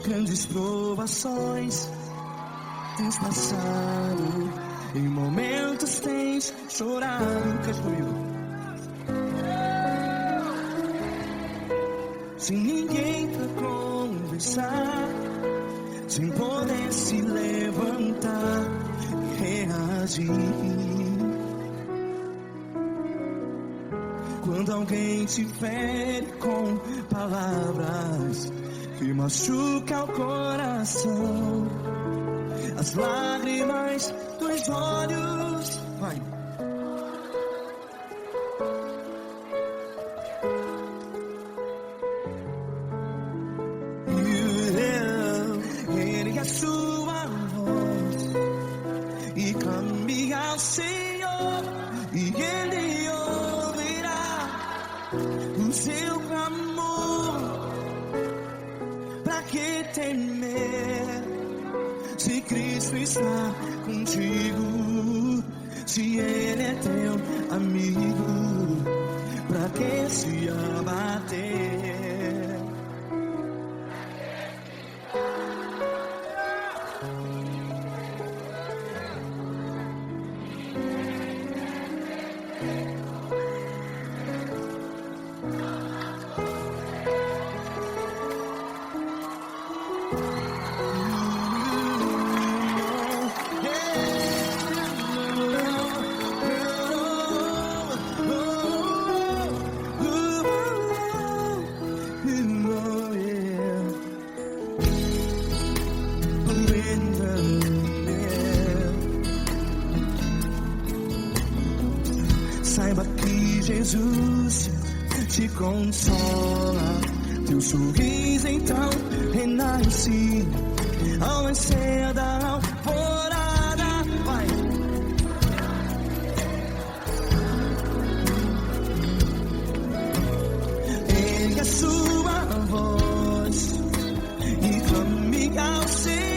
Grandes provações tens passado, em momentos tens chorado. Cante comigo. Sem ninguém pra conversar, sem poder se levantar e reagir. Quando alguém te fere com palavras que machuca o coração, as lágrimas dos olhos, vai. Ergue a sua voz e clame ao Senhor, e Ele ouvirá o seu clamor. Pra que temer, se Cristo está contigo? Se Ele é teu amigo, pra que se abater? Saiba que Jesus te consola, teu sorriso então renasce ao nascer da alvorada. Vai. Ergue a sua voz e clame ao Senhor.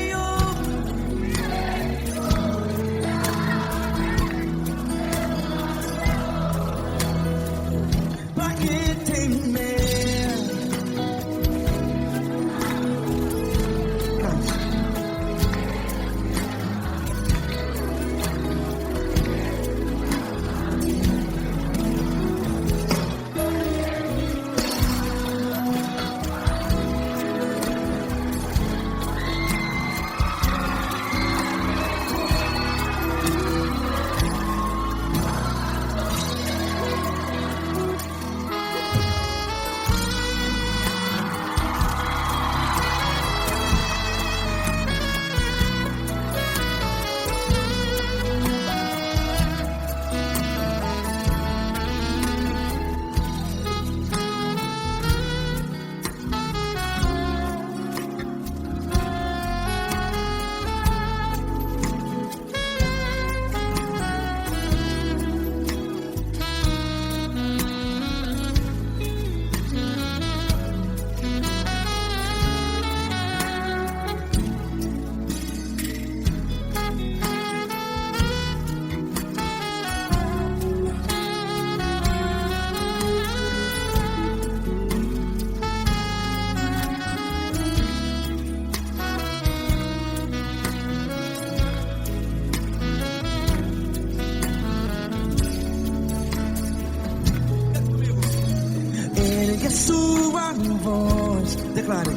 Ergue a sua voz, declare.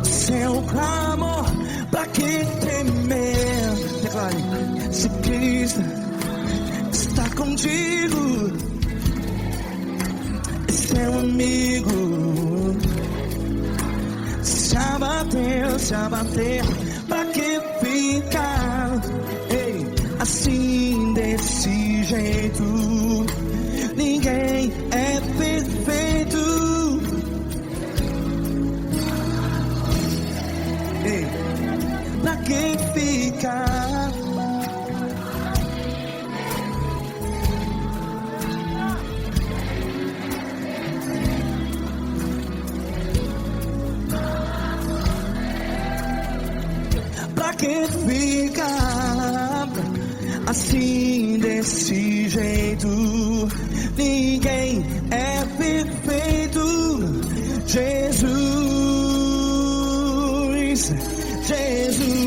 Seu clamor, pra que temer? Declare. Se Cristo está contigo, é seu amigo. Se abater, pra que ficar? Ei, a desse jeito. Ninguém é perfeito. Ei, pra quem ficar? Pra quem fica assim desse jeito? Ninguém é perfeito. Jesus, Jesus.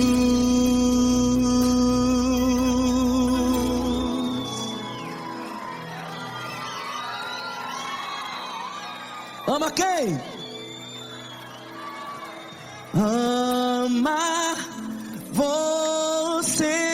Ama quem? Ama você.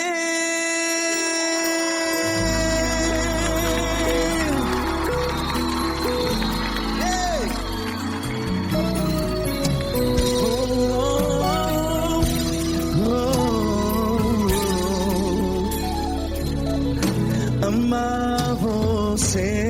Amar você.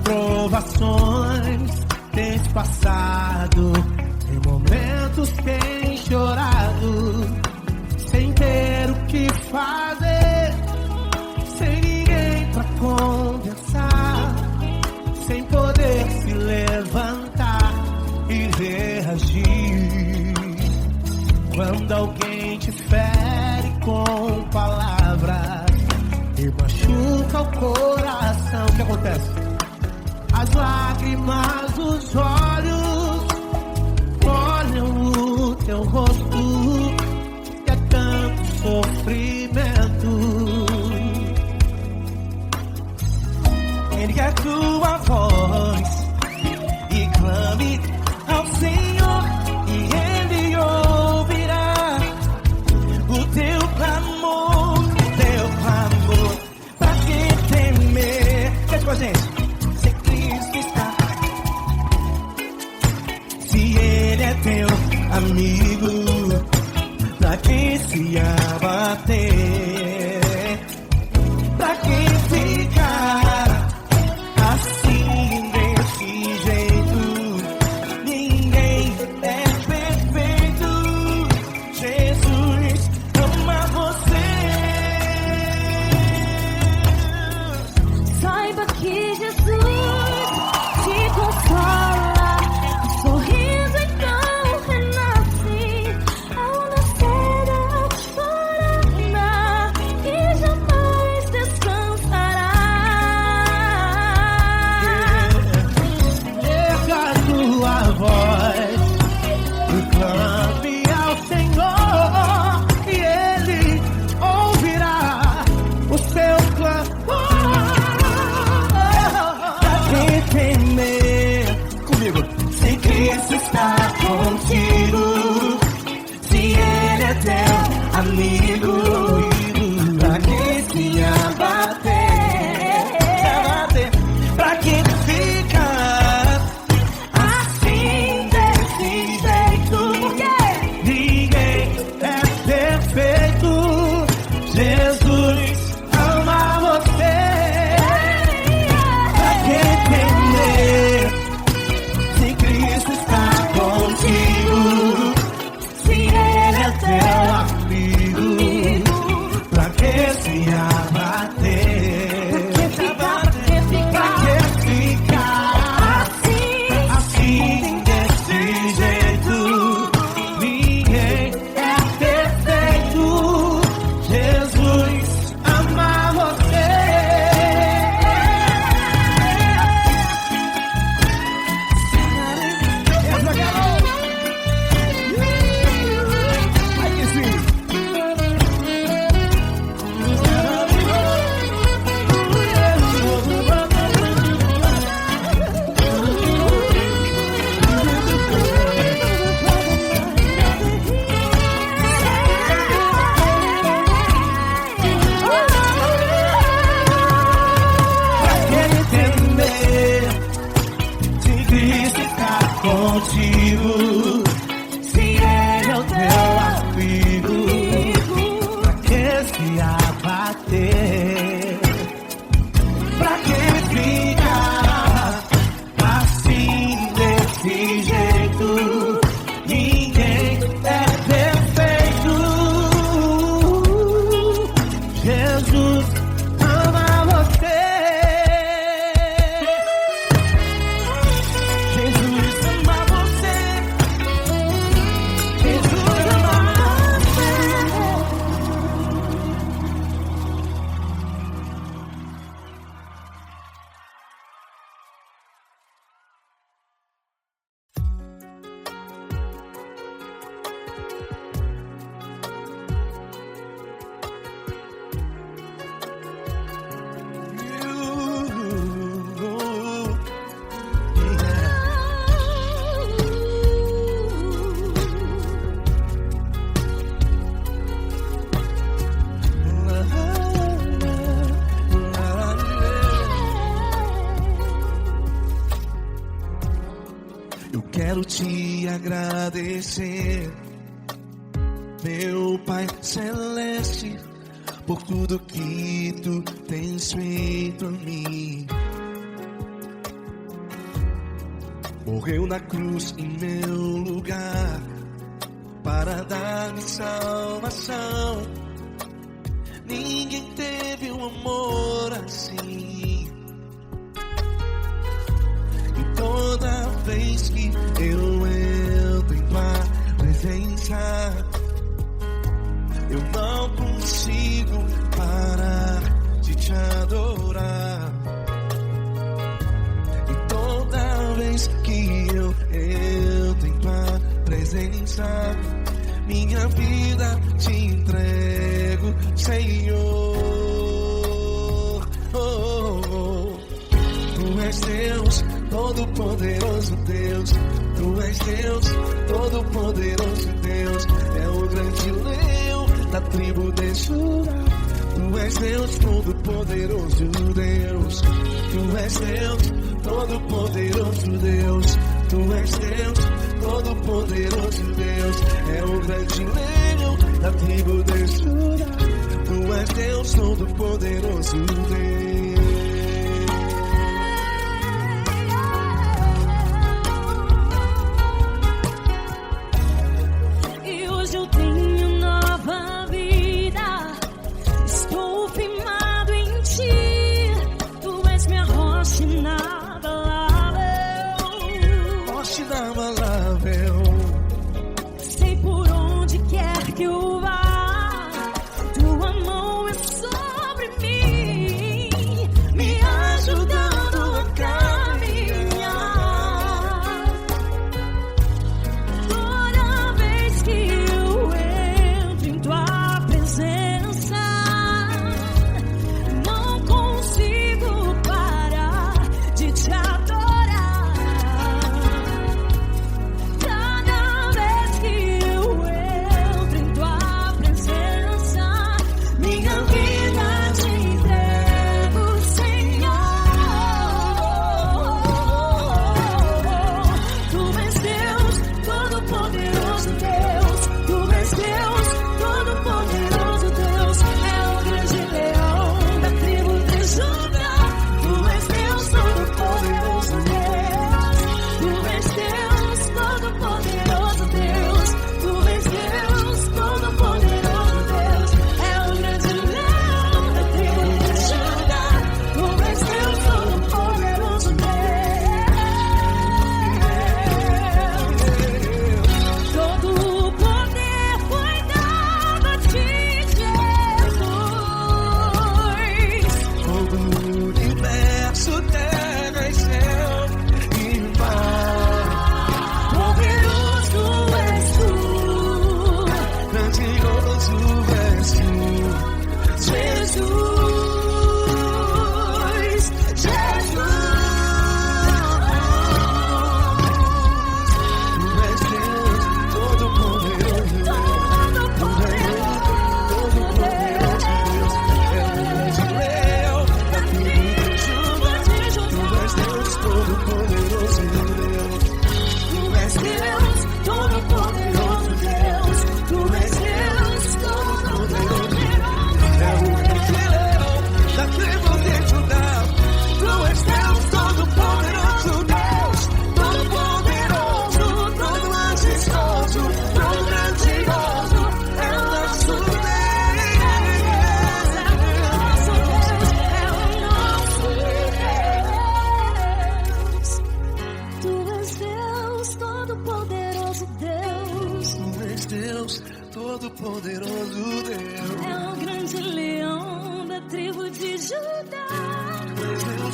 Provações tens passado, em momentos tens chorado, sem ter o que fazer, sem ninguém pra conversar, sem poder se levantar e reagir. Quando alguém te fere com palavras e machuca o coração, o que acontece? As lágrimas dos olhos molham o teu rosto, e é tanto sofrimento. Ergue a tua voz e clame ao Senhor, e Ele ouvirá o teu clamor, pra quem temer. Cante com a gente. Teu amigo, pra quem se abater, pra quem ficar assim desse jeito. Ninguém é perfeito. Jesus ama você. Saiba que Jesus te consola, sorriso então. Cristo está contigo, se Ele é teu amigo, pra quem se abater, pra quem fica assim desse jeito. Ninguém é perfeito. Jesus ama você. Pra quem temer, Cristo está contigo, se Ele é teu amigo, pra que se abater, pra que ficar assim desse jeito. Ninguém é perfeito. Jesus ama você. até. Pra que ficar assim desse jeito? Ninguém é perfeito. Jesus ama você. Jesus ama você. Jesus ama você. Eu quero te agradecer, meu Pai Celeste, por tudo que tu tens feito a mim. Morreu na cruz em meu lugar para dar-me salvação. Ninguém teve um amor assim. E toda vez que eu entro em tua presença, eu não consigo parar de te adorar. E toda vez que eu entro em tua presença, minha vida te entrego, Senhor. Tu és Deus, Todo-Poderoso Deus. Tu és Deus, Todo-Poderoso Deus. É o grande leão da tribo de Judá. Tu és Deus, Todo-Poderoso Deus. Tu és Deus, Todo-Poderoso Deus. Tu és Deus, Todo-Poderoso Deus. É o grande leão da tribo de Judá. Tu és Deus, Todo-Poderoso Deus. E hoje eu tenho nova vida. Estou firmado em ti. Tu és minha rocha inabalável. Rocha inabalável. Sei por onde quer que eu vá, tua mão é sobre mim.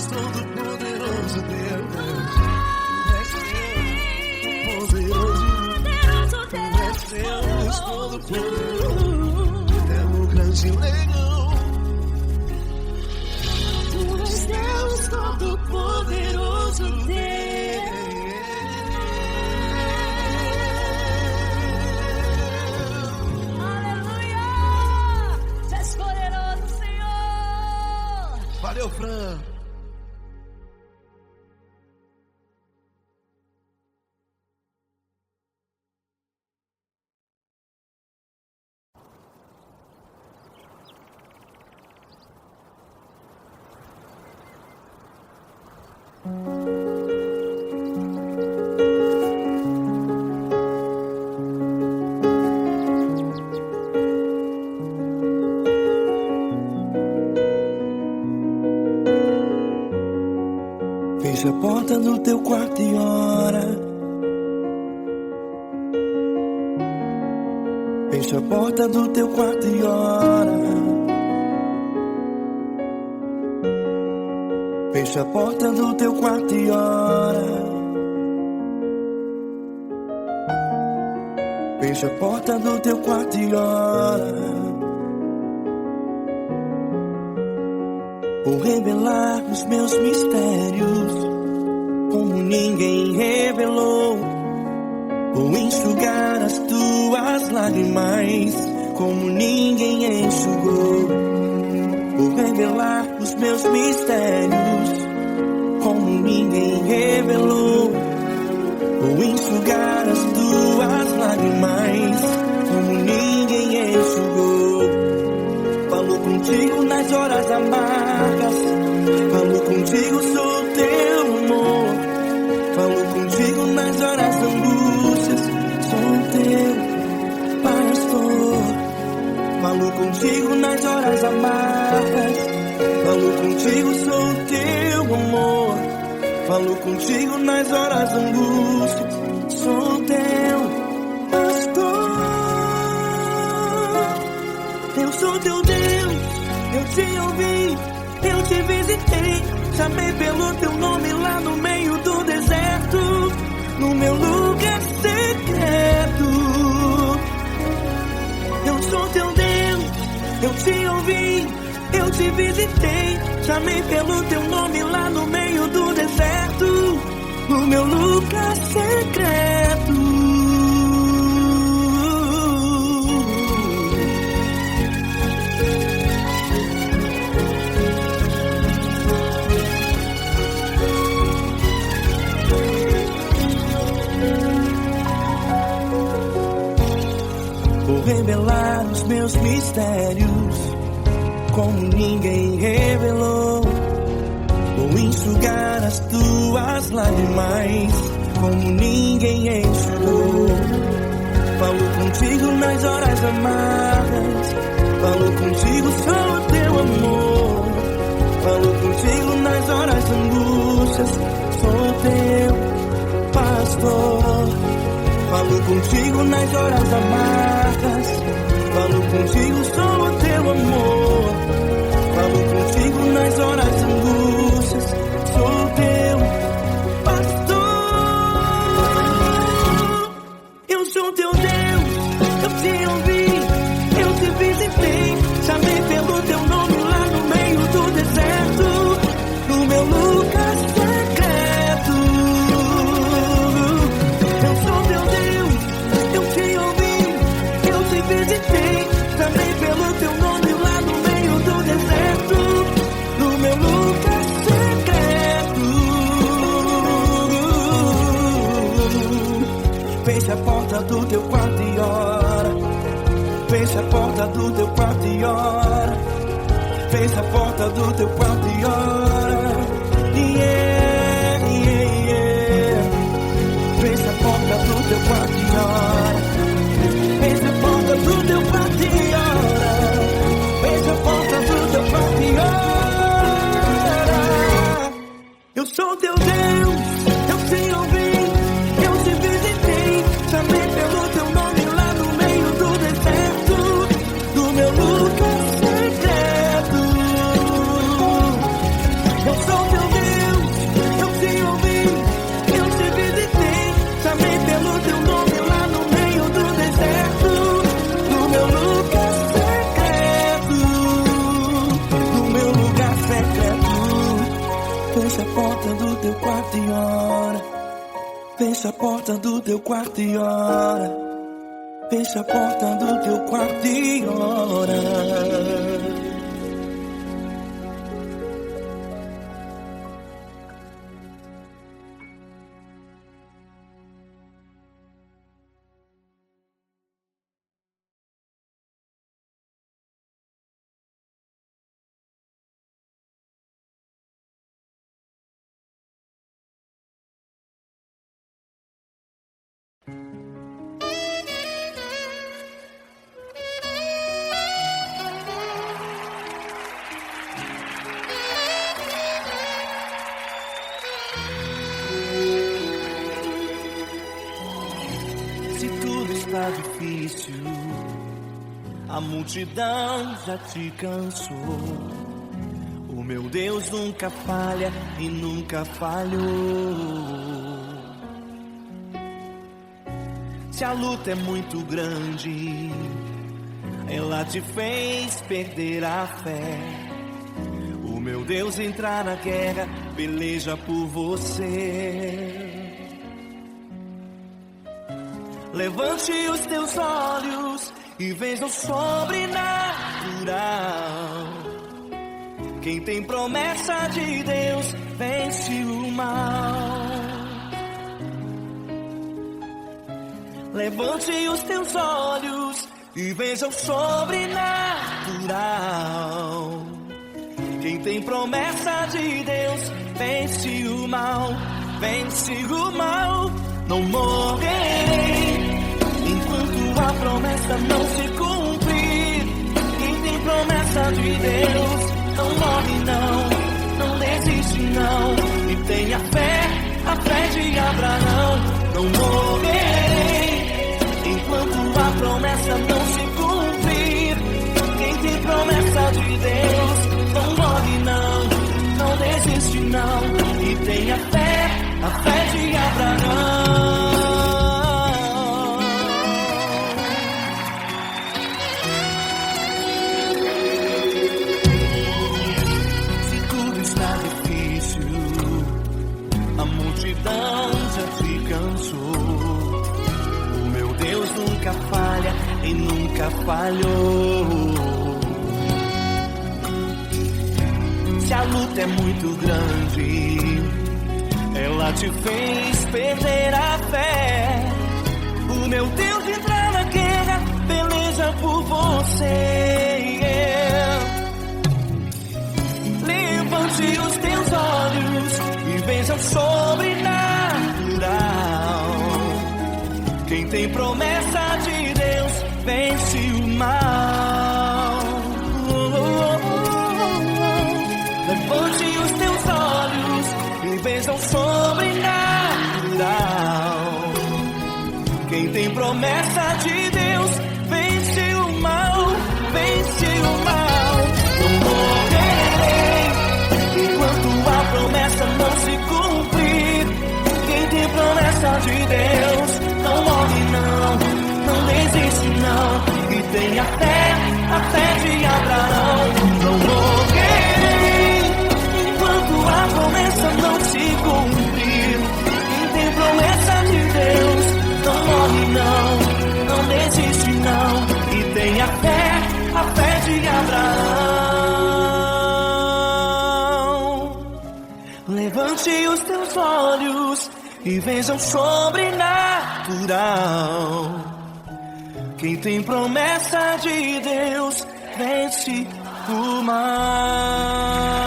Todo-Poderoso Deus, Deus Todo-Poderoso, é o grande leão. Tu és Deus Todo-Poderoso, Deus. Aleluia! Tu és poderoso, Senhor. Valeu, Fran. Fecha a porta do teu quarto e ora. Fecha a porta do teu quarto e ora. Fecha a porta do teu quarto e ora. Fecha a porta do teu quarto e ora. Vou revelar os meus mistérios como ninguém revelou. Vou enxugar as tuas lágrimas como ninguém enxugou. Vou revelar os meus mistérios como ninguém revelou. Vou enxugar as tuas lágrimas como ninguém enxugou. Falo contigo nas horas amargas, falo contigo, sou teu amor. Falo contigo nas horas angústias, sou teu pastor. Falo contigo nas horas amargas, falo contigo, sou teu amor. Falo contigo nas horas angústias, sou teu pastor. Eu sou teu Deus, eu te ouvi, eu te visitei. Chamei pelo teu nome lá no meio do deserto, no meu lugar secreto. Eu sou teu Deus, eu te ouvi, eu te visitei. Chamei pelo teu nome lá no meio do deserto, no meu lugar secreto. Vou revelar os meus mistérios como ninguém revelou. Vou enxugar as tuas lágrimas como ninguém enxugou. Falo contigo nas horas amargas, falo contigo, sou teu amor. Falo contigo nas horas angústias, sou teu pastor. Falo contigo nas horas amargas, falo contigo, sou teu amor. Falo contigo nas horas angústias, sou teu pastor. Eu sou teu Deus, eu te ouvi, eu te visitei. Chamei pelo teu nome lá no meio do deserto, no meu lugar secreto. Eu sou teu Deus, eu te ouvi, eu te visitei. Chamei pelo teu nome lá no meio do deserto, no meu lugar secreto. Fecha a porta do teu quarto e ora. Fecha a porta do teu quarto e ora. Fecha a porta do teu quarto e ora. Yeah, yeah, yeah. Fecha a porta do teu quarto e ora. Fecha a porta do teu quarto e ora. Fecha a porta do teu quarto e ora. Eu sou teu Deus, eu te ouvi, eu te visitei. Chamei pelo teu nome lá no meio do deserto, do meu lugar secreto. Eu sou teu Deus. Fecha a porta do teu quarto e ora. Fecha a porta do teu quarto e ora. Fecha a porta do teu quarto e ora. Se tudo está difícil, a multidão já te cansou. O meu Deus nunca falha e nunca falhou. Se a luta é muito grande, ela te fez perder a fé. O meu Deus entrar na guerra, peleja por você. Levante os teus olhos e veja o sobrenatural. Quem tem promessa de Deus vence o mal. Levante os teus olhos e veja o sobrenatural. Quem tem promessa de Deus vence o mal. Vence o mal. Não morrerei enquanto a promessa não se cumprir. Quem tem promessa de Deus não morre não desiste não. E tenha fé, a fé de Abraão. Não morrerei enquanto a promessa não se cumprir. Quem tem promessa de Deus não morre não desiste não. E tenha fé, a fé de Abraão. Se tudo está difícil, a multidão já te cansou. O meu Deus nunca falha e nunca falhou. Se a luta é muito grande, ela te fez perder a fé. O meu Deus entrar na guerra, peleja por você. Levante os teus olhos e veja o sobrenatural. Quem tem promessa de Deus vence o mal. Levante os teus olhos e veja o sobrenatural. Quem tem promessa de Deus vence o mal, vence o mal. Não morrerei enquanto a promessa não se cumprir. Quem tem promessa de Deus não morre não desiste não. E tenha fé, a fé de Abraão. Não morrerei enquanto a promessa não se cumprir. Quem tem promessa de Deus não morre não desiste não. E tenha fé, a fé de Abraão. Levante os teus olhos e veja o sobrenatural. Quem tem promessa de Deus vence o mal.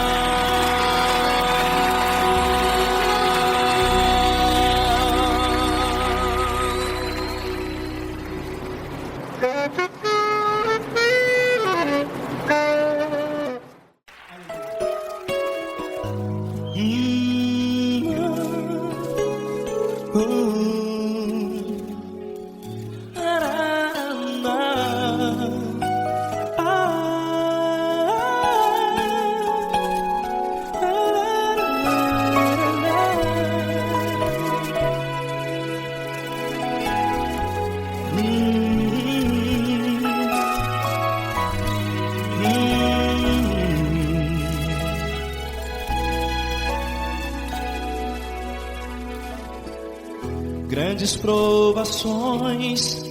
Grandes provações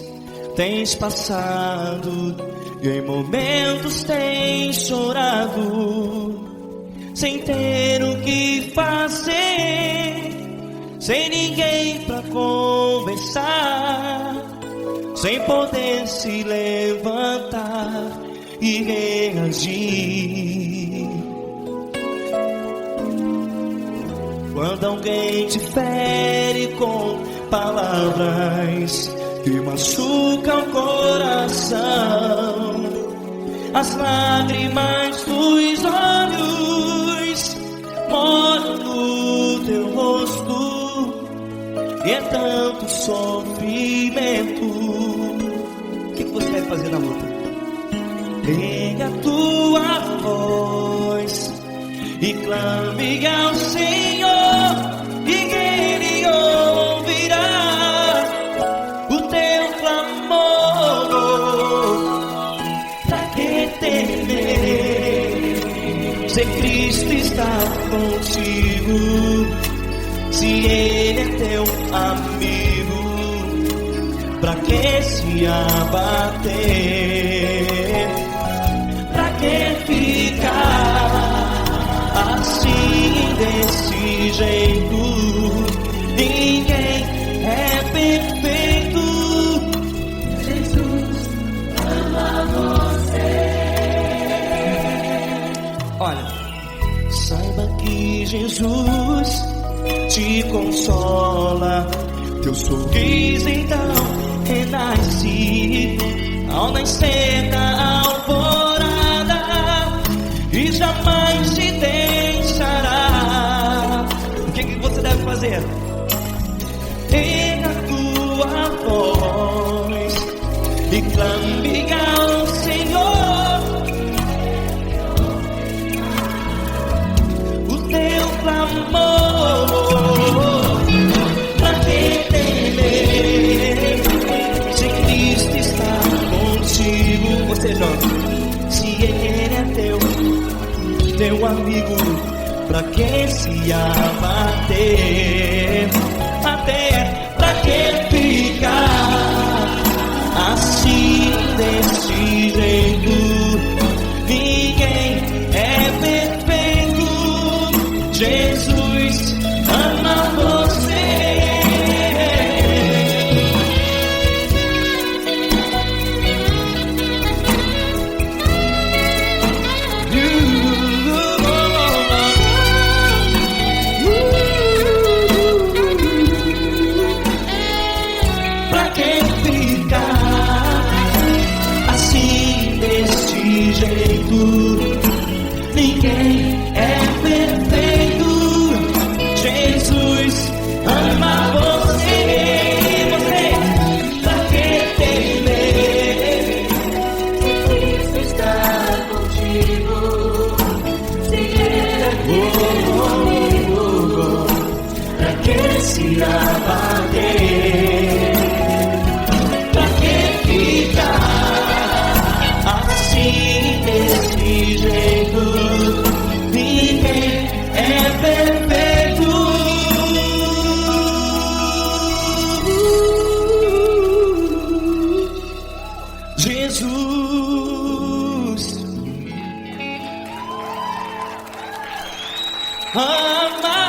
tens passado, e em momentos tens chorado, sem ter o que fazer, sem ninguém pra conversar, sem poder se levantar e reagir. Quando alguém te fere com palavras que machucam o coração, as lágrimas dos olhos molham no teu rosto, e é tanto sofrimento. O que você deve fazer na luta? Pega a tua voz e clame ao Senhor, e Ele ouvirá o teu clamor. Pra que temer, se Cristo está contigo, se Ele é teu amigo? Pra que se abater? Pra que ficar assim, desse jeito? Ninguém é perfeito. Jesus ama você. Olha, saiba que Jesus te consola, teu sorriso então renasce ao nascer da alvorada, e jamais te deixará. O que você deve fazer? Erga a tua voz e clame ao Senhor, o teu clamor. Pra que temer, se Cristo está contigo? Você joga. Se Ele é teu amigo, pra que se abater? Até pra que ficar assim, desse jeito? Ninguém é perfeito. Jesus ama você. Ninguém é perfeito. Jesus ama você. Você, pra que temer? Cristo está contigo. Se Ele é comigo, pra que se abater? Pra que ficar assim, desse jeito? Ninguém é perfeito. Jesus ama você.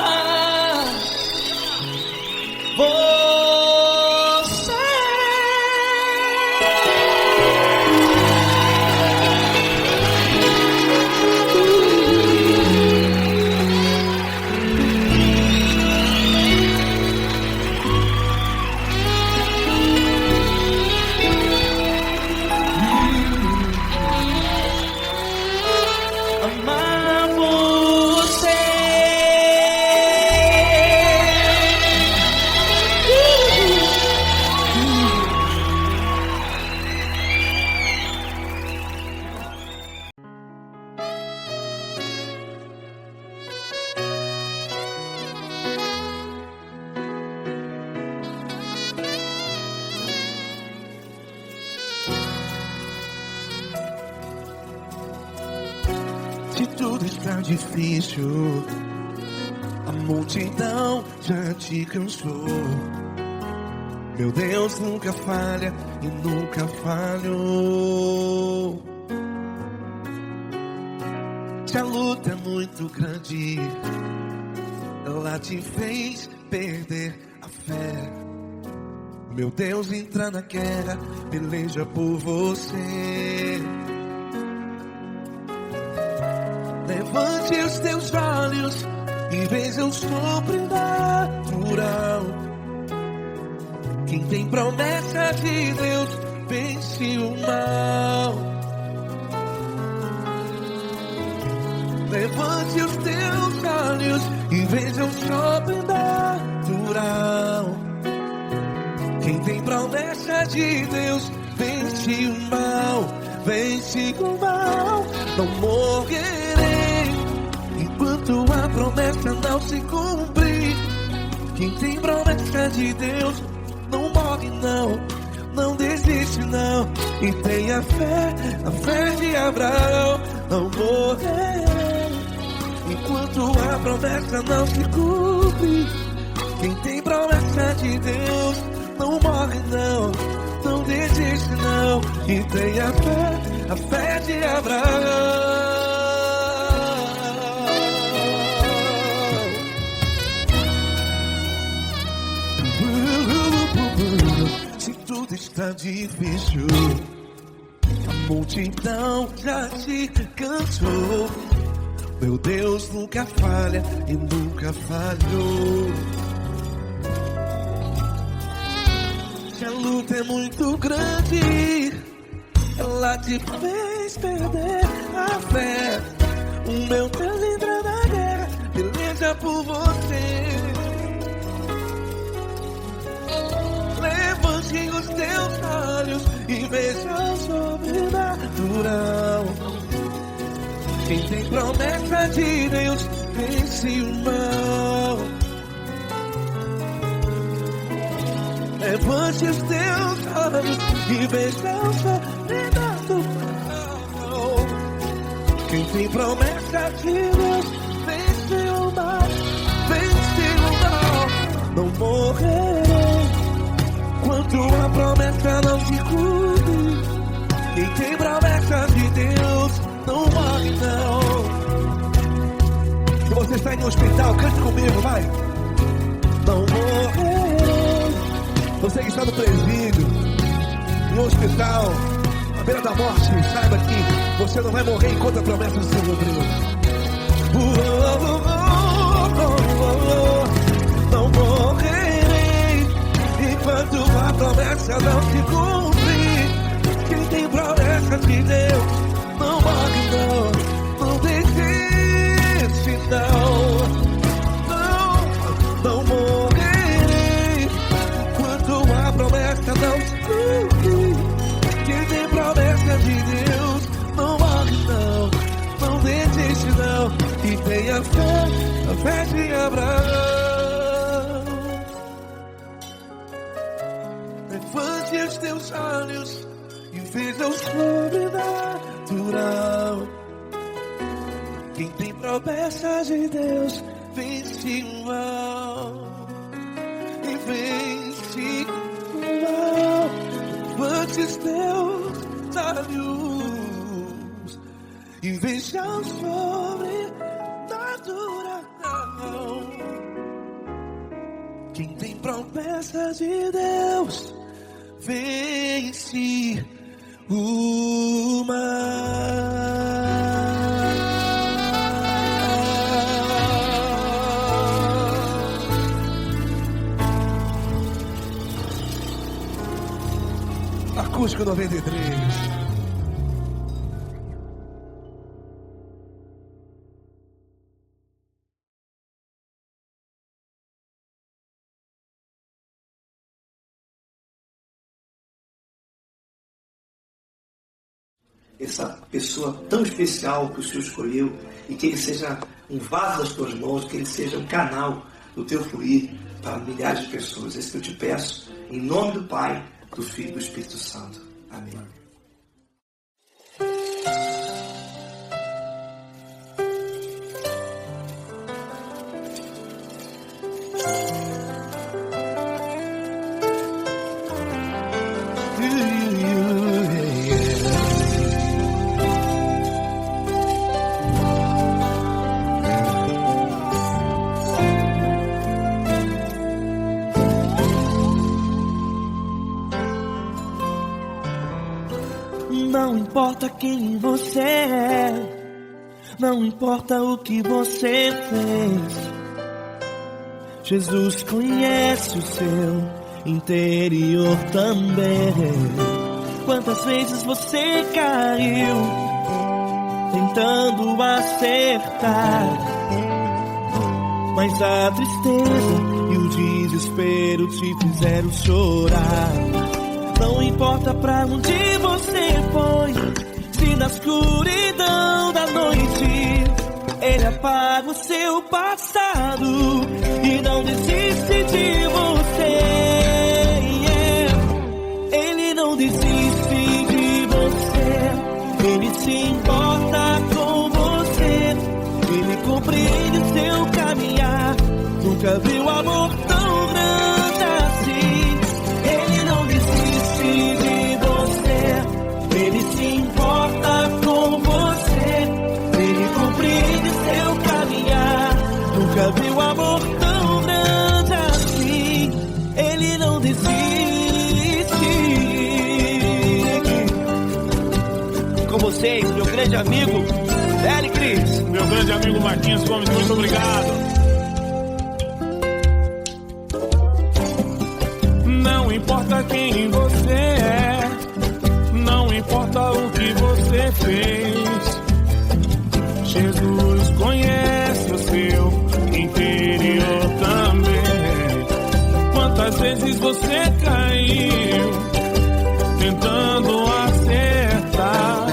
Amar você. Se tudo está difícil, a multidão já te cansou. Meu Deus nunca falha e nunca falhou. Se a luta é muito grande, ela te fez perder a fé. Meu Deus entra na guerra, peleja por você. Levante os teus olhos e veja o sobrenatural. Quem tem promessa de Deus vence o mal. Levante os teus olhos e veja o sobrenatural. Quem tem promessa de Deus vence o mal, vence o mal. Não morrerei enquanto a promessa não se cumprir. Quem tem promessa de Deus não morre não, não desiste não. E tenha fé, a fé de Abraão. Não morrerei enquanto a promessa não se cumpre. Quem tem promessa de Deus não morre não, não desiste não. E tenha fé, a fé de Abraão. Se tudo está difícil, a multidão já te cansou. Meu Deus nunca falha e nunca falhou. Se a luta é muito grande, ela te fez perder a fé. O meu Deus entra na guerra, peleja por você. Levante os teus olhos e veja o sobrenatural. Quem tem promessa de Deus vence o mal. Levante os teus olhos e veja o sobrenatural. Quem tem promessa de Deus vence o mal, vence o mal. Não morrerei enquanto a promessa não se cumpre. Quem tem promessa de Deus não morre não. Se você está em um hospital, cante comigo, vai. Não morrerei. Você que está no presídio, em um hospital, à beira da morte, saiba que você não vai morrer enquanto a promessa não se cumpriu. Não morrerei enquanto a promessa não se cumprir. Quem tem promessa de Deus não morre não, não desiste não. Não morrerei enquanto a promessa não se cumprir. Quem tem promessa de Deus não morre não, não desiste não. E tenha fé, a fé de Abraão. Levante os teus olhos e veja o sobrenatural. Quem tem promessa de Deus vence o mal, e vence o mal. Levante os teus olhos e veja o sobrenatural. Quem tem promessa de Deus vence o mal. Acústico 93. Essa pessoa tão especial que o Senhor escolheu, e que ele seja um vaso das tuas mãos, que ele seja um canal do teu fluir para milhares de pessoas. É isso que eu te peço, em nome do Pai, do Filho e do Espírito Santo. Amém. importa quem você é, não importa o que você fez, Jesus conhece o seu interior também. Quantas vezes você caiu tentando acertar, mas a tristeza e o desespero te fizeram chorar. Não importa pra onde você foi, se na escuridão da noite Ele apaga o seu passado e não desiste de você. Ele não desiste de você, Ele se importa com você, Ele compreende o seu caminhar. Nunca viu amor tão grande assim. Ele não desiste de você, Ele se importa com você, Ele compreende o seu caminhar. Nunca viu amor tão grande assim. Ele não desiste. Com vocês, meu grande amigo L. Cris. Meu grande amigo Marquinhos Gomes, muito obrigado. Não importa quem você é, não importa o que você fez, Jesus conhece o seu interior também. Quantas vezes você caiu tentando acertar,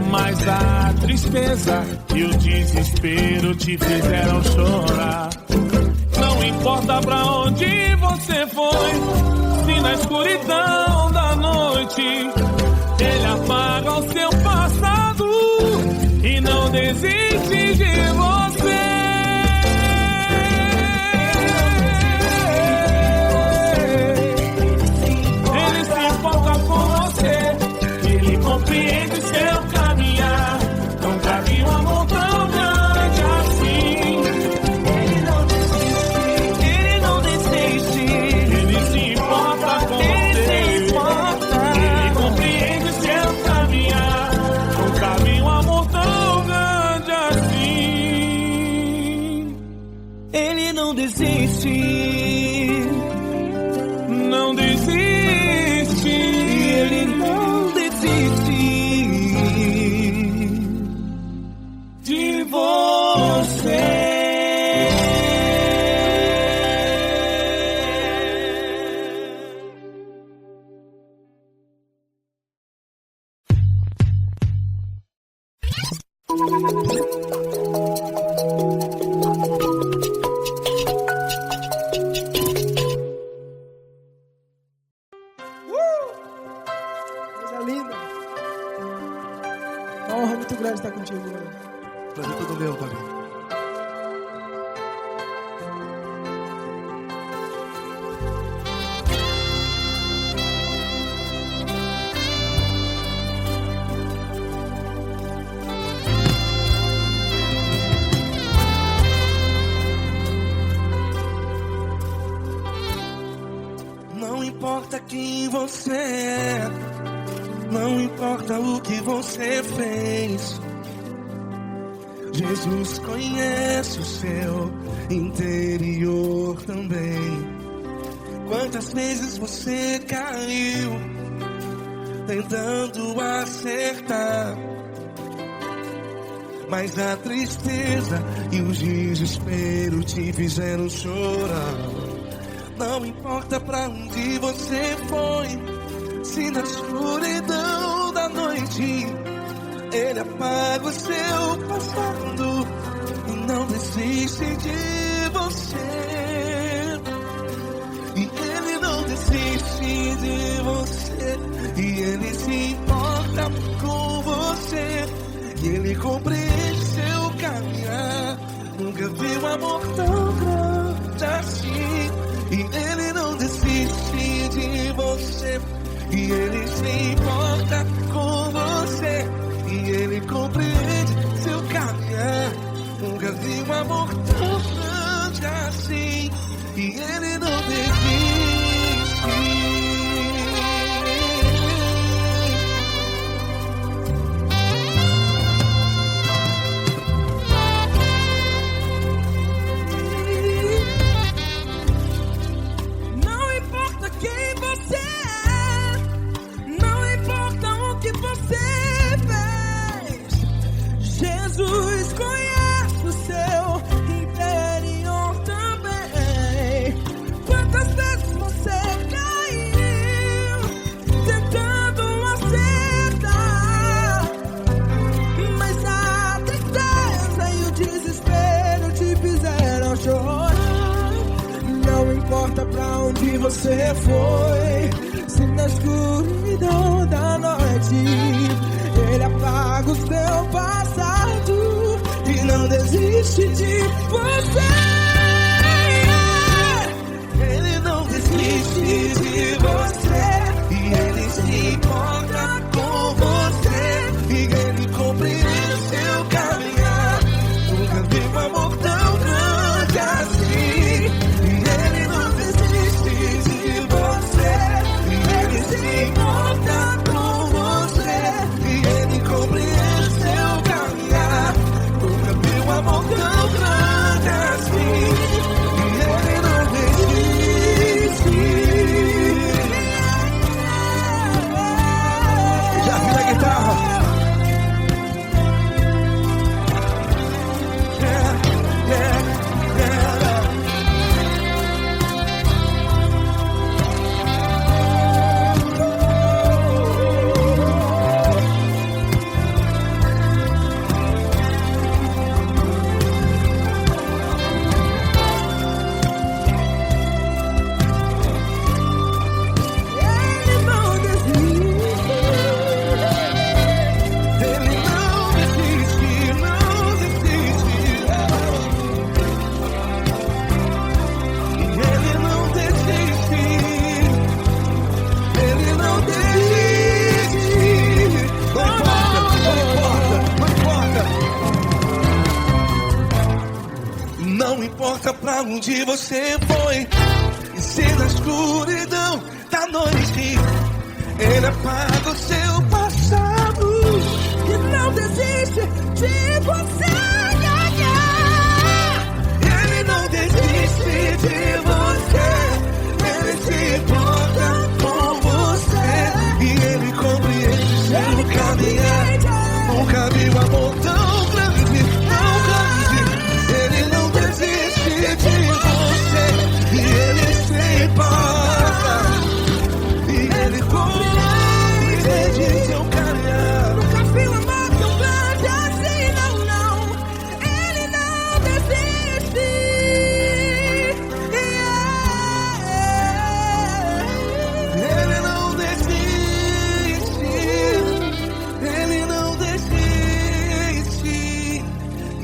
mas a tristeza e o desespero te fizeram chorar. Não importa pra onde você foi, se na escuridão da noite Ele apaga o seu passado e não desiste de você. Ele se importa com você, Ele compreende seu caminhar. Nunca vi um amor tão grande assim. Ele não desiste, Ele se importa com você, Ele compreende seu caminhar. Nunca vi um amor tão grande assim. Ele não desiste, não desiste, Ele não desiste de você. Coisa linda. Uma honra muito grande estar contigo, Lula. Prazer todo meu, Davi. Não importa quem você é, não importa o que você fez, Jesus conhece o seu interior também. Quantas vezes você caiu tentando acertar, mas a tristeza e o desespero te fizeram chorar. Não importa pra onde você foi, se na escuridão da noite Ele apaga o seu passado e não desiste de você. E Ele não desiste de você, e Ele se importa com você, e Ele compreende seu caminhar. Nunca vi um amor tão grande assim. E Ele não desiste de você, e Ele se importa com você, e Ele compreende seu caminhar. Nunca vi um amor tão grande assim. E Ele não desiste. você foi, se na escuridão da noite Ele apaga o seu passado e não desiste de você. Ele não desiste de você e Ele se importa com você e Ele compreende o seu caminhar. Nunca vi um amor tão grande assim. E Ele não desiste de você e Ele se importa com você e Ele compreende o seu caminhar. Nunca vi um amor tão grande assim. E Ele não desiste. Já vi a guitarra. Não importa pra onde você foi, e se na escuridão da noite Ele apaga o seu passado e não desiste de você. Ele não desiste de você, Ele se importa com você e Ele compreende seu caminhar. Nunca vi um amor tão grande, tão grande. Ele não desiste de você e Ele se importa e Ele compreende seu caminhar. Nunca vi um amor tão grande assim, não, não. Ele não desiste. Ele não desiste. Ele não desiste.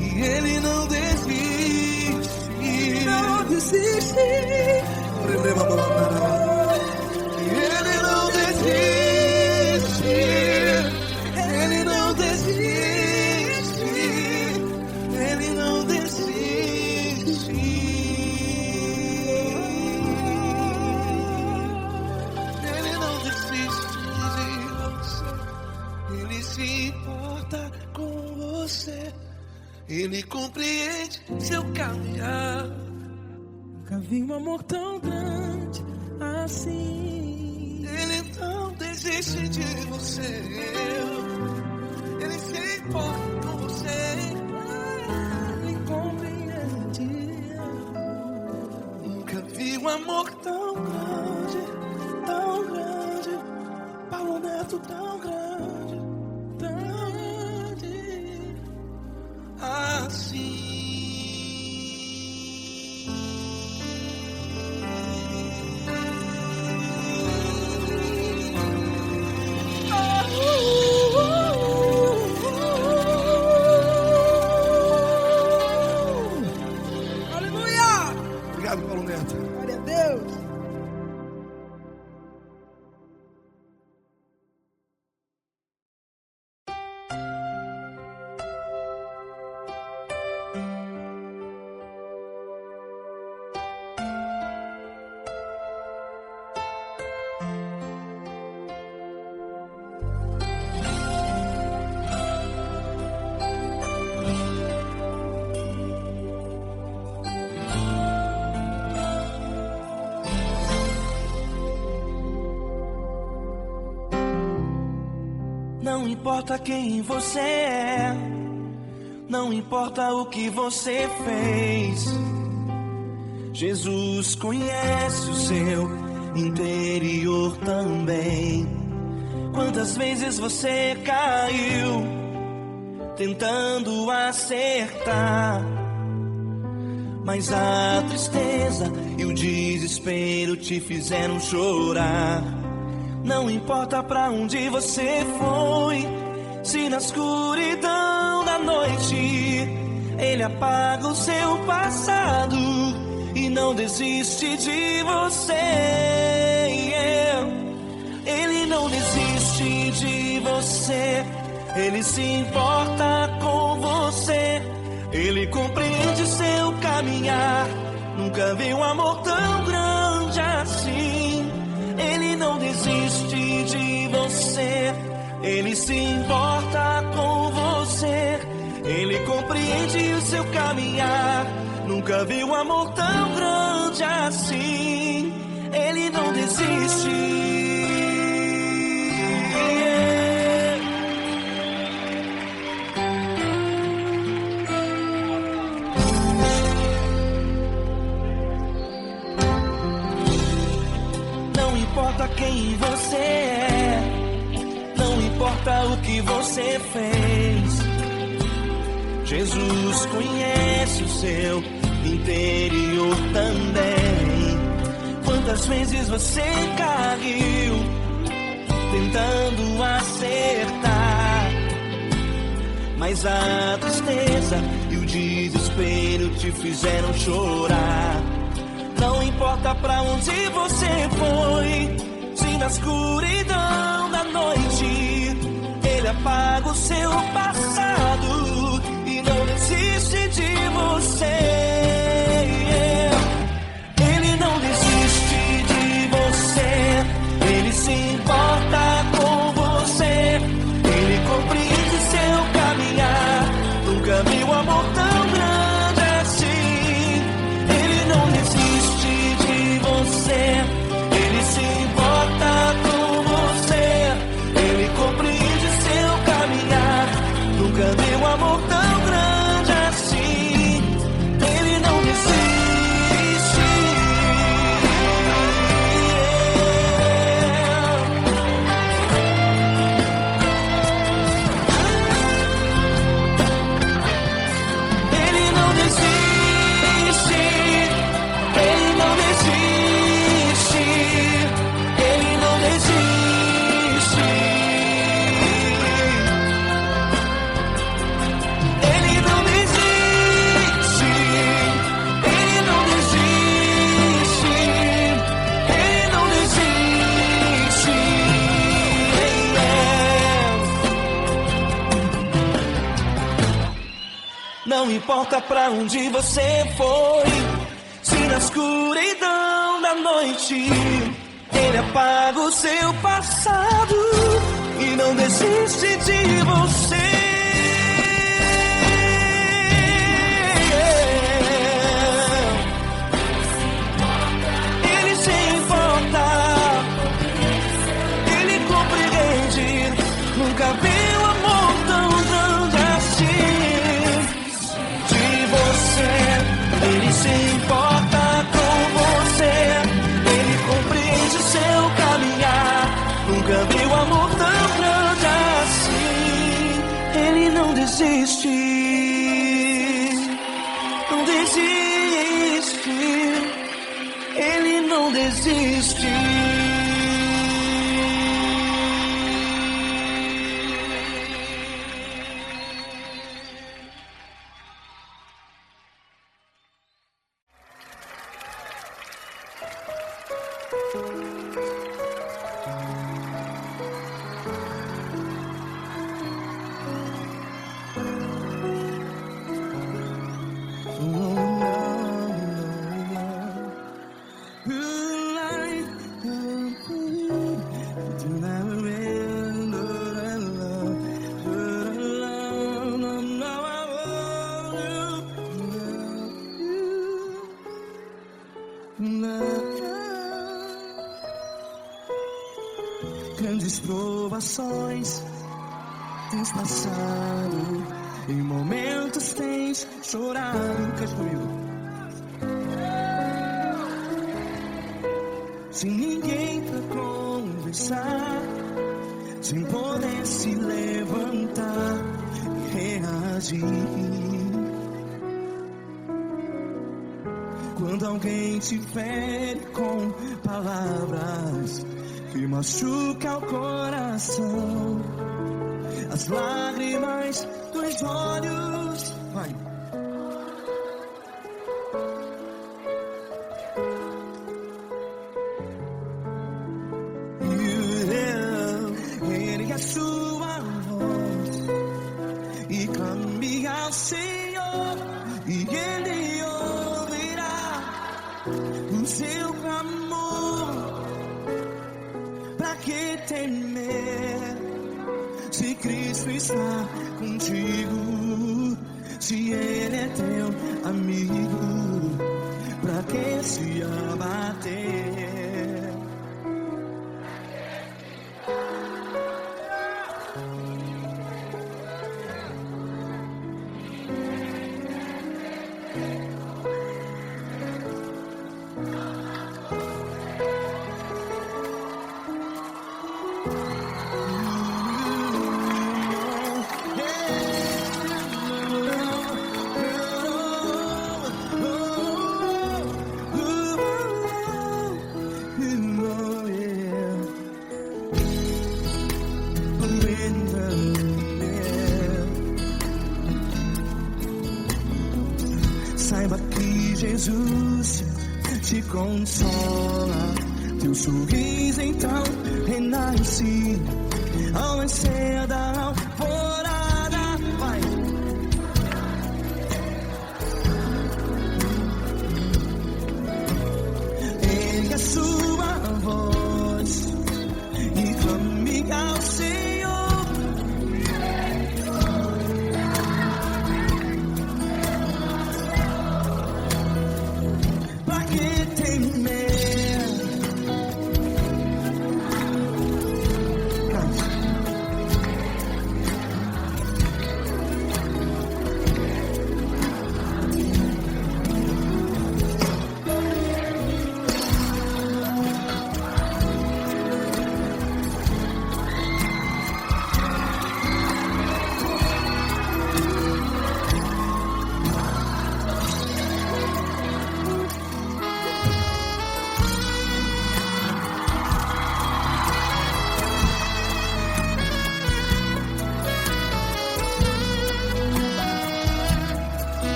E Ele não desiste. Não desiste. Ele não desiste. Ele não desiste. Ele não desiste. Ele não desiste de você. Ele se importa com você. Ele compreende seu caminhar. Nunca vi um amor tão grande assim. Ele não desiste de você. Ele se importa com você. Ele compreende. Nunca vi um amor tão grande, tão grande. Paulo Neto tão grande, tão grande assim. Obrigado, Paulo Neto. Glória a Deus. Não importa quem você é, não importa o que você fez, Jesus conhece o seu interior também. Quantas vezes você caiu tentando acertar Mas a tristeza e o desespero te fizeram chorar. Não importa pra onde você foi, se na escuridão da noite Ele apaga o seu passado e não desiste de você. Ele não desiste de você, Ele se importa com você. Ele compreende seu caminhar, nunca viu um amor tão grande assim. Ele não desiste de você, Ele se importa com você. Ele compreende o seu caminhar, nunca viu um amor tão grande assim. Ele não desiste. Não importa quem você é, não importa o que você fez, Jesus conhece o seu interior também. Quantas vezes você caiu tentando acertar, mas a tristeza e o desespero te fizeram chorar. Não importa pra onde você foi, se na escuridão da noite Ele apaga o seu passado e não desiste de você. Ele não desiste de você, Ele se importa com você. Ele compreende seu caminhar, nunca viu amor tão grande assim. Ele não desiste de você, Ele se importa com você. Ele compreende seu caminhar, nunca viu um amor tão grande assim. Ele não desiste. Ele não desiste. Ele não desiste. Ele não desiste. Ele não desiste. Ele não desiste. Ele não desiste. Não importa pra onde você foi, se na escuridão da noite Ele apaga o seu passado e não desiste de você. Ele se importa, Ele compreende, nunca viu amor tão grande assim. De você, Ele se importa com você. Ele compreende o seu caminhar, nunca viu amor tão grande assim. Ele não desiste, não desiste. Ele não desiste. Grandes provações tens passado, em momentos tens chorado. Cante comigo. Sem ninguém pra conversar, sem poder se levantar e reagir. Quando alguém te fere com palavras que machuca o coração, as lágrimas dos olhos, vai. Ergue a sua voz e clame ao Senhor, e Ele ouvirá o seu clamor. Pra que temer, se Cristo está contigo? Se Ele é teu amigo, pra que se abater? Saiba que Jesus te consola, teu sorriso então renasce ao nascer da alvorada. Vai. Ergue a sua voz e clame ao Senhor.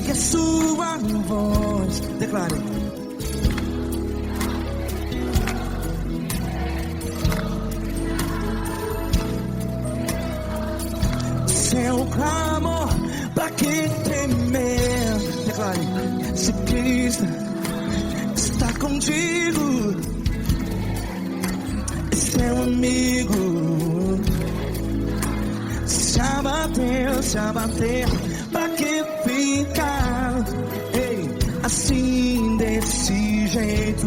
A sua voz, declare. Seu clamor, pra que temer? Declare. Se Cristo está contigo, é seu amigo. Se abater, pra que ficar, ei, assim desse jeito?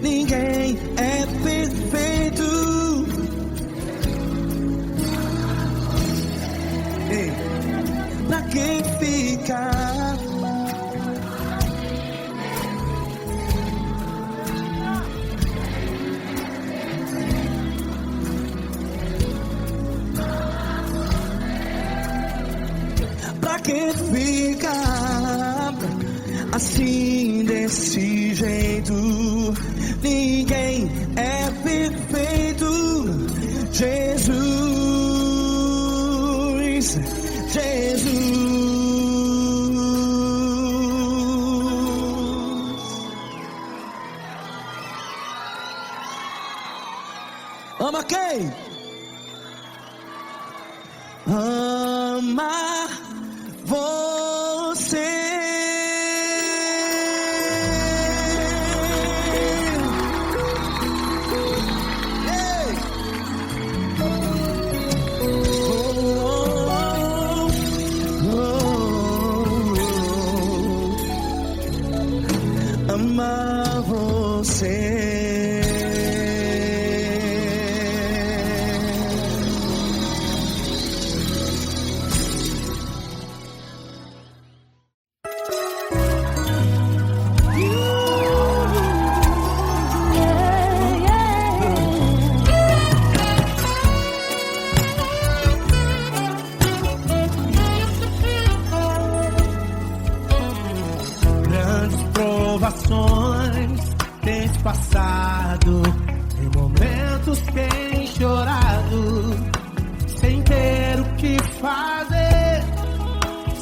Ninguém é perfeito. Ei, pra que ficar? Pra que ficar assim desse jeito? Ninguém é perfeito. Jesus, Jesus. Ama quem? Ama situações tens passado, em momentos tens chorado, sem ter o que fazer,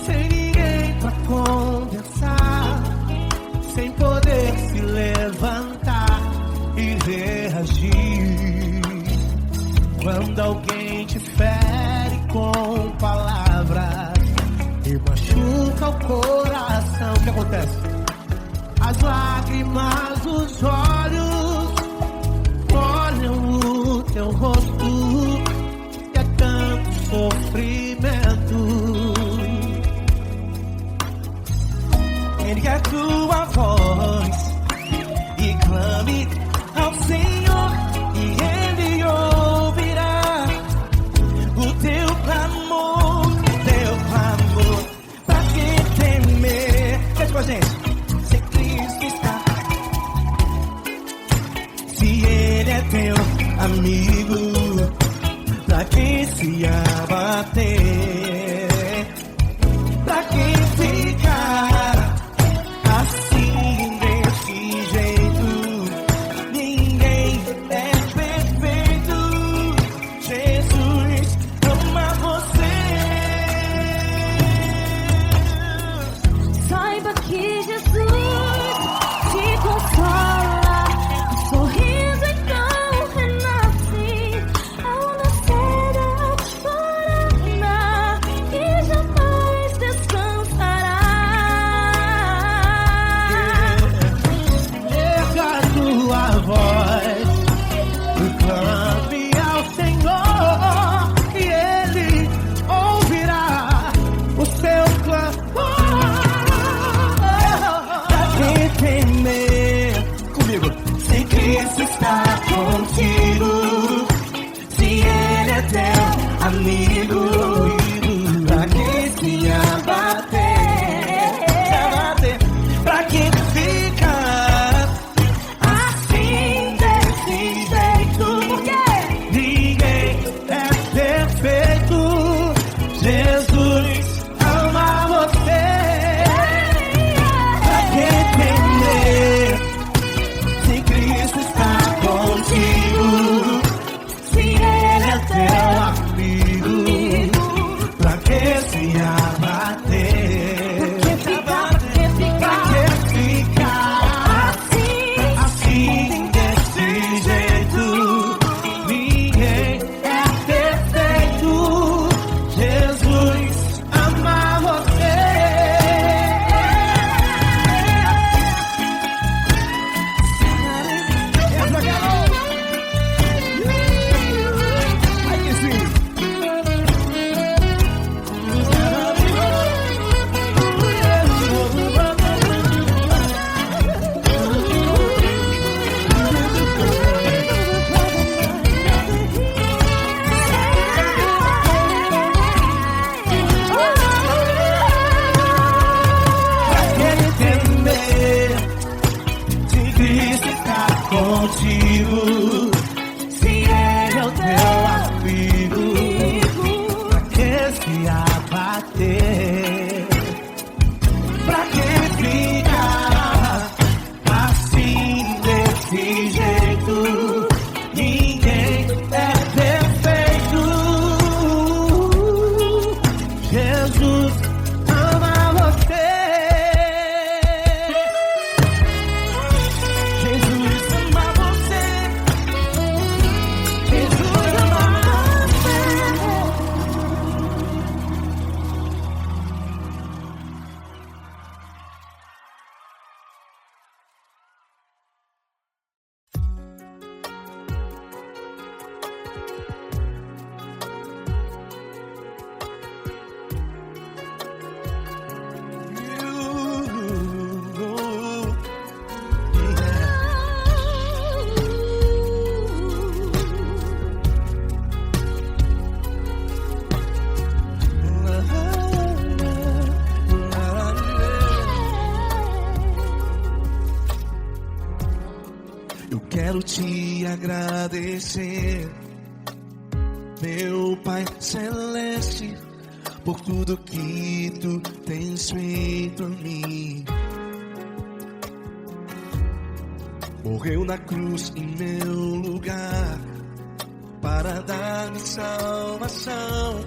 sem ninguém pra conversar, sem poder se levantar e reagir. Quando alguém te fere com palavras e machuca o coração, o que acontece? As lágrimas dos olhos molham o teu rosto, e é tanto sofrimento. Ergue a tua voz e clame ao Senhor, e Ele ouvirá o teu clamor, pra que temer? Faz com a gente. Se Cristo está, se Ele é teu amigo, pra que se abater? Pra que ficar assim desse jeito? Ninguém é perfeito. Jesus ama você. Saiba que Jesus te consola, o sorriso então renasce ao nascer da alvorada, e jamais descansará. Erga a tua voz e clame ao Senhor, e Ele ouvirá o seu clamor. Pra que temer? Comigo. Se Cristo está contigo, se Ele é teu amigo, pra que se abater? Pra que ficar assim desse jeito? Porque ninguém é perfeito. Jesus ama você. Pra que temer? Se Cristo está contigo, se Ele é teu amigo, pra que se abater? Pra que ficar assim desse jeito? Ninguém é perfeito. Jesus ama você. Essa galera. Aí que sim. Se Cristo está contigo, se Ele é o teu amigo, pra que se abater? Pra que ficar assim desse jeito? Ninguém é perfeito. Jesus ama você. Jesus ama você. Jesus ama Eu quero te agradecer, meu Pai Celeste, por tudo que tu tens feito em mim. morreu na cruz em meu lugar para dar-me salvação.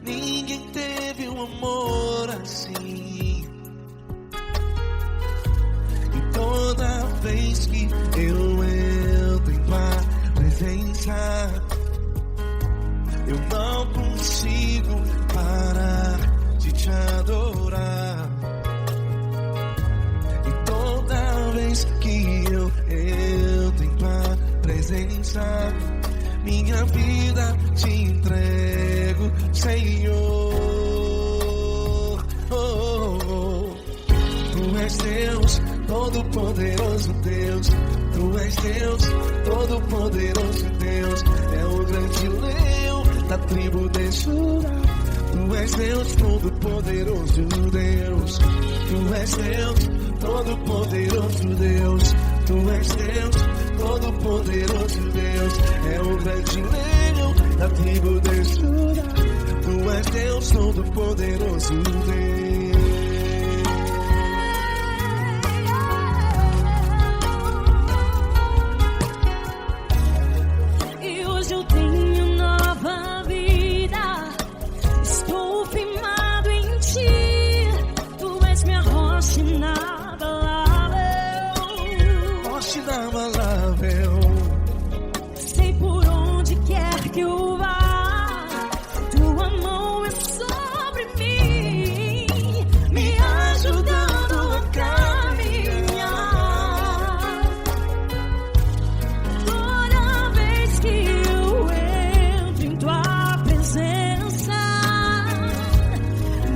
Ninguém teve um amor assim. E toda vez que eu entro em tua presença, eu não consigo parar de te adorar. E toda vez que eu entro em tua presença, minha vida te entrego, Senhor. Tu és Deus, todo-poderoso Deus. Tu és Deus, todo-poderoso Deus. É o grande leão da tribo de Judá. Tu és Deus, todo-poderoso Deus. Tu és Deus, todo-poderoso Deus. Tu és Deus, todo-poderoso Deus. É o grande leão da tribo de Judá. Tu és Deus, todo-poderoso Deus. E hoje eu tenho nova vida. Estou firmado em ti. Tu és minha rocha inabalável. Rocha inabalável. Sei por onde quer que eu vá, tua mão é sobre mim, me ajudando a caminhar. Toda vez que eu entro em tua presença,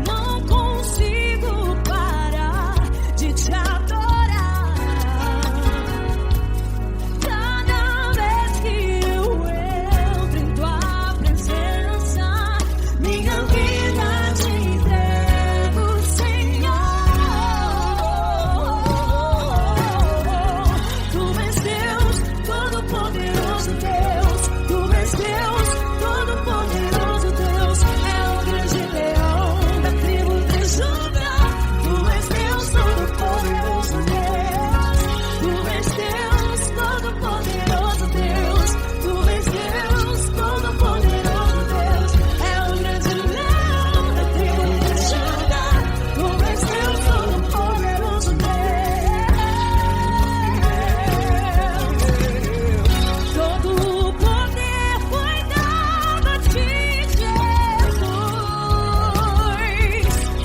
não consigo parar de te adorar. Cada vez que eu entro em tua presença, minha vida te entrego, Senhor. Tu és Deus, todo-poderoso Deus. Tu és Deus, todo-poderoso Deus. É o grande leão da tribo de Judá. Tu és Deus, todo-poderoso Deus. Tu és Deus, todo-poderoso Deus. Tu és Deus, todo-poderoso Deus. É o grande leão da tribo de Judá. Tu és Deus, todo-poderoso Deus. Todo o poder foi dado a ti, Jesus.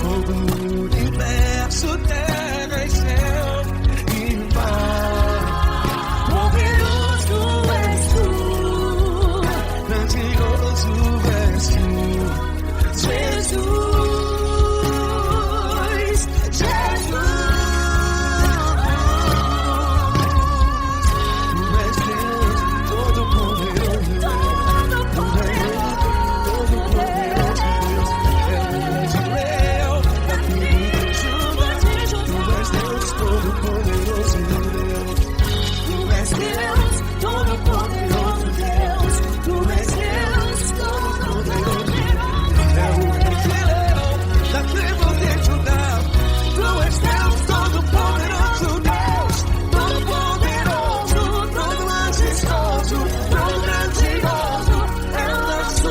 Todo o universo, terra e céu e mar. Poderoso és tu, Grandioso és tu, Jesus. Tu és Deus, todo-poderoso Deus. Tu és todo-poderoso Deus. É o grande leão da tribo de Judá. Tu és Deus, todo-poderoso Deus. Tu és Deus, todo-poderoso Deus. Tu és Deus, todo-poderoso. É o grande leão da tribo de Judá. Tu és Deus, todo-poderoso Deus. Todo-poderoso, todo majestoso, todo grandioso. É o nosso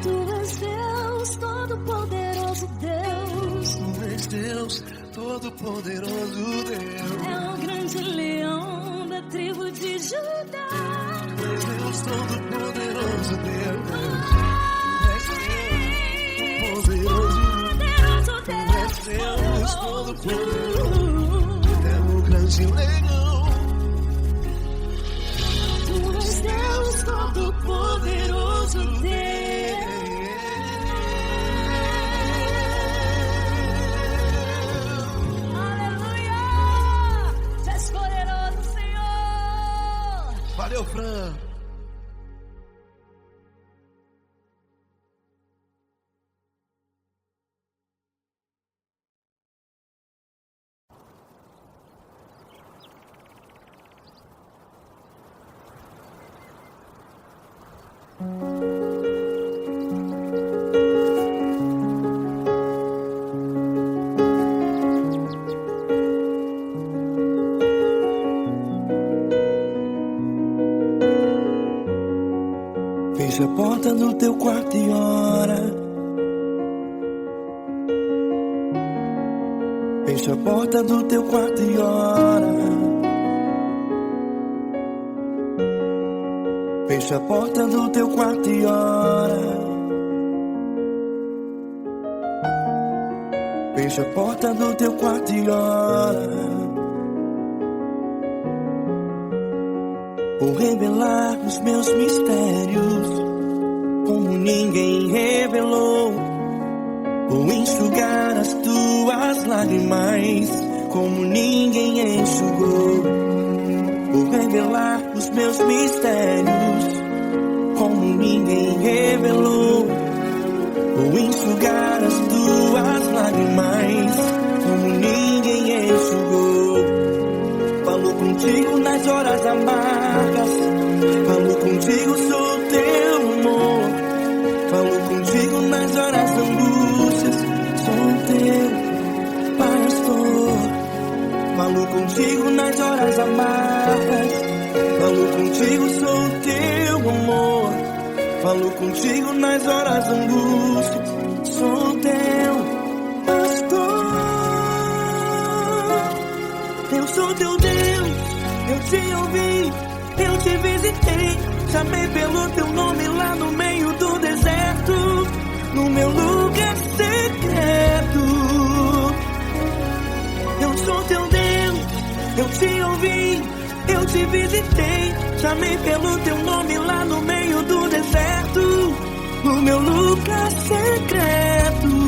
Tu és Deus, todo-poderoso Deus. Tu és Deus, todo-poderoso Deus. É o grande leão da tribo de Judá. Tu és Deus, todo-poderoso Deus. Tu és Deus, poderoso. Tu és Deus, todo-poderoso. É o grande leão. Tu és Deus, todo-poderoso Deus. Aleluia! Tu és poderoso, Senhor. Valeu, Fran. Fecha a porta do teu quarto e ora. Fecha a porta do teu quarto e ora. Fecha a porta do teu quarto e ora. Fecha a porta do teu quarto e ora. Vou revelar os meus mistérios como ninguém revelou. Vou enxugar as tuas lágrimas como ninguém enxugou. Vou revelar os meus mistérios como ninguém revelou. Vou enxugar as tuas lágrimas como ninguém enxugou. Falo contigo nas horas amargas, falo contigo, sou teu amor. Falo contigo nas horas da angústias, sou teu pastor. Falo contigo nas horas amargas, falo contigo, sou teu amor. Falo contigo nas horas da angústias, sou teu pastor. Eu sou teu Deus, eu te ouvi, eu te visitei. Chamei pelo teu nome lá no meio do deserto, no meu lugar secreto. Eu sou teu Deus, eu te ouvi, eu te visitei. Chamei pelo teu nome lá no meio do deserto, no meu lugar secreto.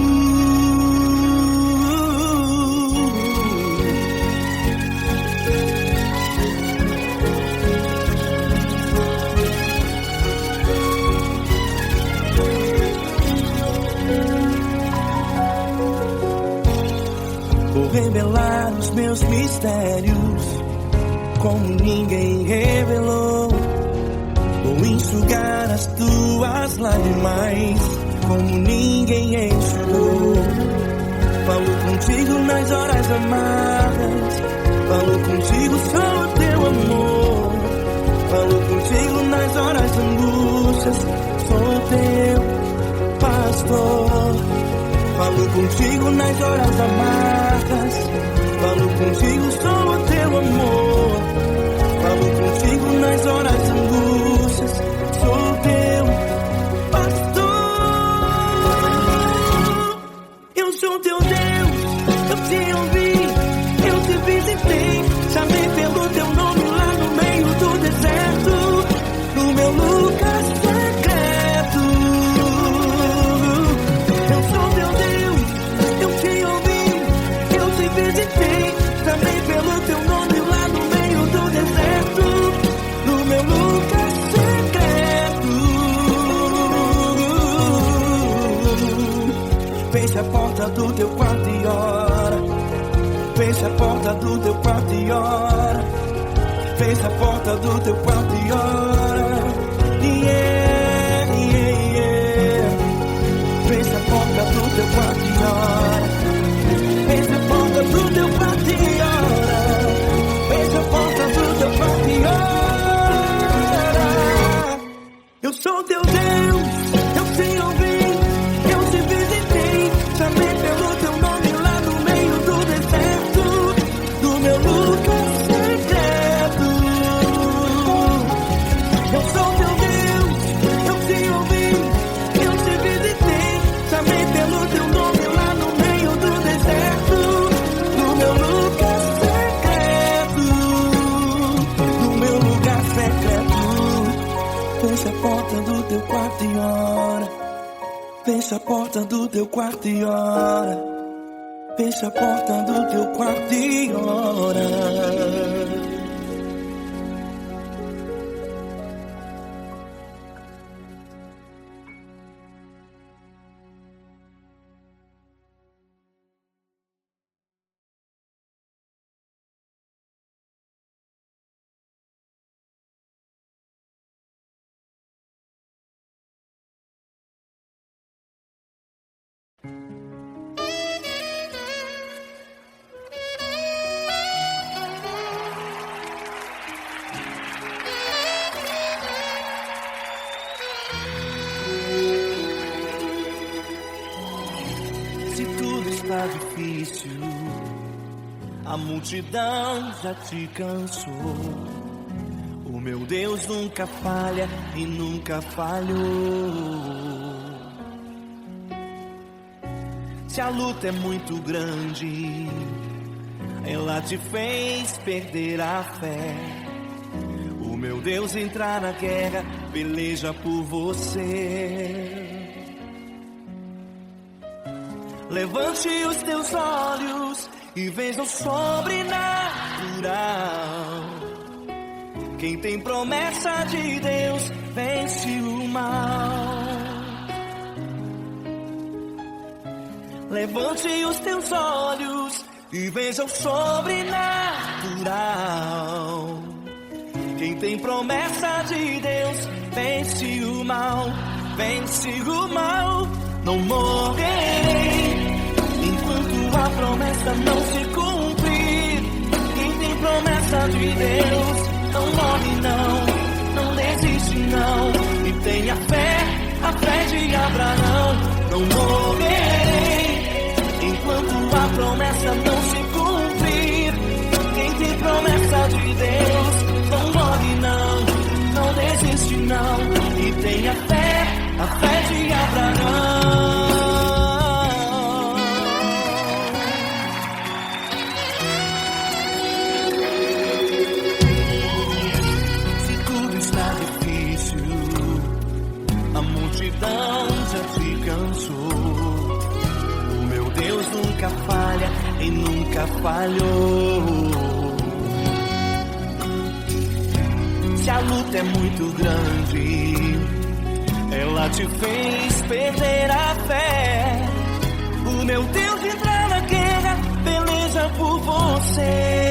Vou revelar os meus mistérios como ninguém revelou. Vou enxugar as tuas lágrimas como ninguém enxugou. Falo contigo nas horas amargas, falo contigo, sou teu amor. Falo contigo nas horas de angústias, sou teu pastor. Falo contigo nas horas amargas, falo contigo, sou teu amor. Falo contigo nas horas de angústias, sou teu pastor. Eu sou teu Deus, eu te ouvi, eu te visitei. Chamei pelo teu nome lá no meio do deserto, no meu lugar secreto. Eu sou teu Deus, eu te ouvi, eu te visitei. Chamei pelo teu nome lá no meio do deserto, no meu lugar secreto. Fecha a porta do teu quarto e ora. Fecha a porta do teu quarto e ora. Fecha a porta do teu quarto e ora. Yeah, yeah, yeah. Fecha a porta do teu quarto e ora. Fecha a porta do teu quarto e ora. Fecha a porta do teu quarto e ora. Eu sou teu Deus, eu te ouvi, eu te visitei. Chamei pelo teu nome lá no meio do deserto, no meu lugar secreto. Eu sou teu Deus, eu te ouvi, eu te visitei. Chamei pelo teu nome lá no meio do deserto, no meu lugar secreto, no meu lugar secreto. Fecha a porta do teu quarto e ora. Fecha a porta do teu quarto e ora. Fecha a porta do teu quarto e ora. A multidão já te cansou. O meu Deus nunca falha e nunca falhou. Se a luta é muito grande, ela te fez perder a fé. O meu Deus entrar na guerra, peleja por você. Levante os teus olhos e veja o sobrenatural. Quem tem promessa de Deus vence o mal. Levante os teus olhos e veja o sobrenatural. Quem tem promessa de Deus vence o mal, vence o mal. Não morrerei enquanto a promessa não se cumprir. Quem tem promessa de Deus não morre não desiste não. E tenha fé, a fé de Abraão. Não morrerei enquanto a promessa não se cumprir. Quem tem promessa de Deus não morre não desiste não. E tenha fé, a fé de Abraão. Se tudo está difícil, a multidão já te cansou. O meu Deus nunca falha e nunca falhou. Se a luta é muito grande, ela te fez perder a fé. O meu Deus entra na guerra, peleja por você.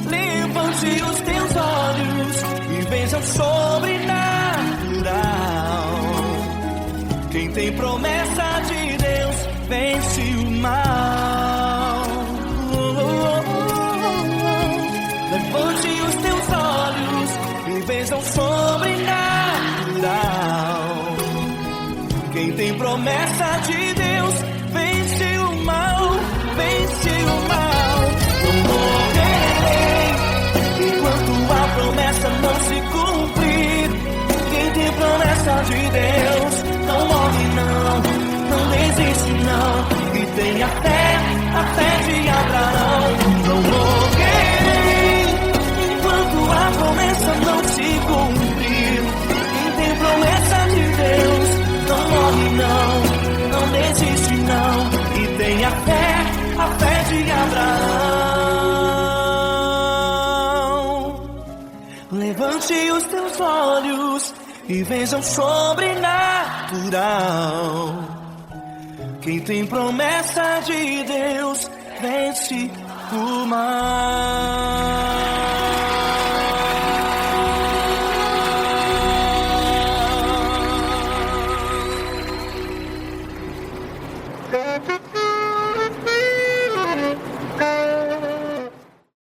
Levante os teus olhos e veja o sobrenatural. Quem tem promessa de Deus vence o mal. Levante os teus olhos e veja o sobrenatural. Quem tem promessa de Deus vence o mal, vence o mal. Não morrerei enquanto a promessa não se cumprir. Quem tem promessa de Deus não morre não desiste não. E tenha fé, a fé de Abraão. Não morrerei enquanto a promessa não se cumprir. Quem tem promessa de Deus não morre não desiste não. E tenha fé, a fé de Abraão. Levante os teus olhos e veja o sobrenatural. Quem tem promessa de Deus vence o mal.